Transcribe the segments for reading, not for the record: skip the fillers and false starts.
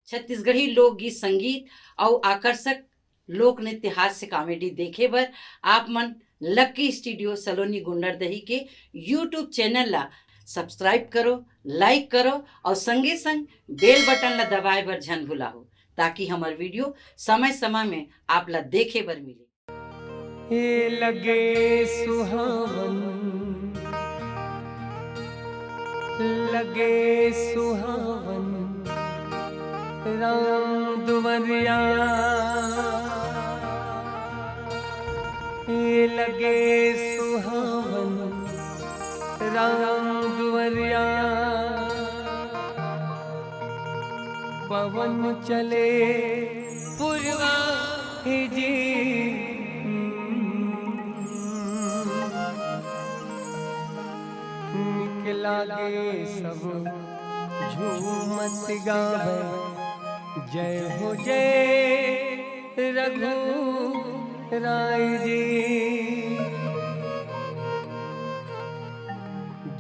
छत्तीसगढ़ी लोकगीत संगीत और आकर्षक लोक नृत्य हास्य कॉमेडी देखे बर आप मन लक्की स्टूडियो सलोनी गुंडरदही के यूट्यूब चैनल ला सब्सक्राइब करो, लाइक करो और संगे संग बेल बटन ला दबाए बर झन भुलाओ ताकि हमार वीडियो समय समय में आप ला देखे बर मिले। ये लगे सुहावन राम दुवरिया, ये लगे सुहावन राम दुवरिया, पवन चले पुरवा जी, लागे सब झूमत गावे, जय हो जय रघु राय जी,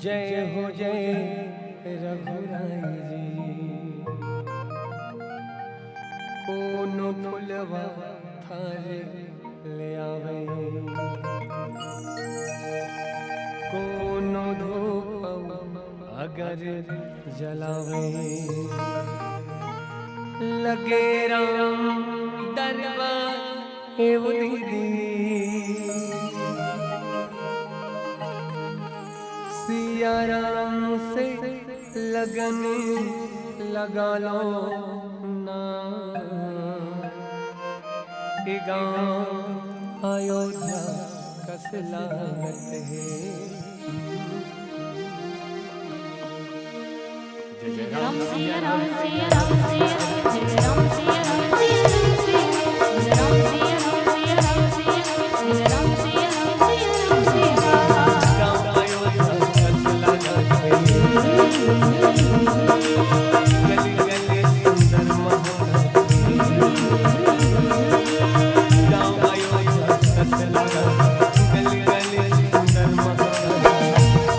जय हो जय रघु राय जी। कोनो फुलवा थारे ले आवे, कोनो धूप अगर जलावे, लगे राम दरबार एवं दीदी, सिया राम से लगन लगा लो ना, गाँव अयोध्या कस लागत है। जय राम सिया राम सिया राम सिया जय राम सिया राम सिया जय राम सिया राम सिया राम सिया जय राम सिया राम सिया राम सिया। गाँव अयोध्या कस लागत है, गली गली सुंदर महल, गाँव अयोध्या कस लागत, गली गली सुंदर महल।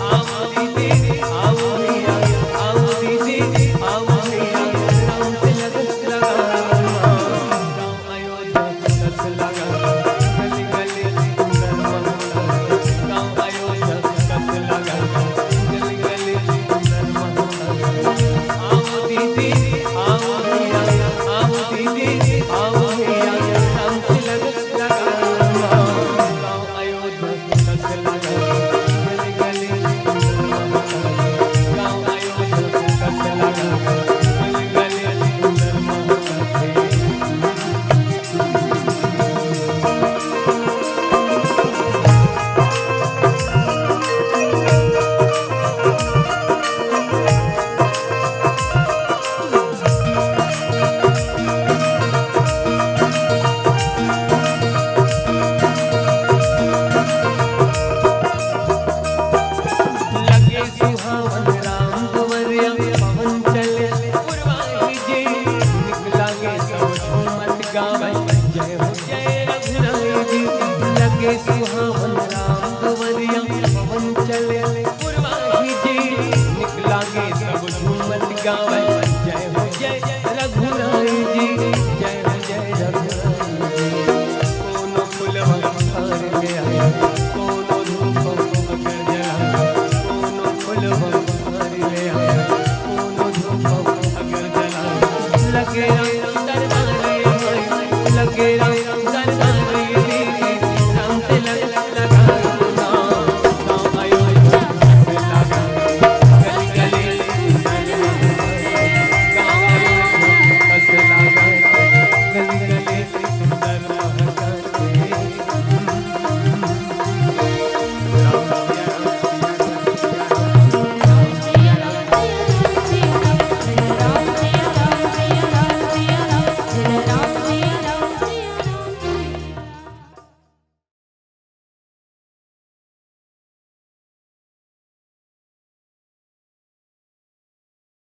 आओ दीदी आओ भैया, आओ दीदी आओ भैया, राम से लगत लगा, गाँव अयोध्या कस लागत, गली गली सुंदर महल, गाँव अयोध्या कस लागत, गली गली सुंदर महल। आओ दीदी आओ भैया, आओ दीदी आओ भैया, राम से लगत लगा, गाँव अयोध्या कस लागत, गली गली सुंदर महल, गाँव अयोध्या कस लागत, गली गली सुंदर महल। लगे सुहावन राम दुवरिया, पवन चले पुरवाई जी, निकलागे सब झूमत गावे, जय हो जय रघुराई जी। लगे सुहावन राम दुवरिया, पवन चले पुरवाई जी, निकलागे सब झूमत गावे, जय हो जय रघुराई जी, जय हो जय रघुराई जी। कोनो फुलवा थार ले आए, कोनो धूप अगर जलाए, कोनो फुलवा थार ले आए, कोनो धूप अगर जलाए, लगे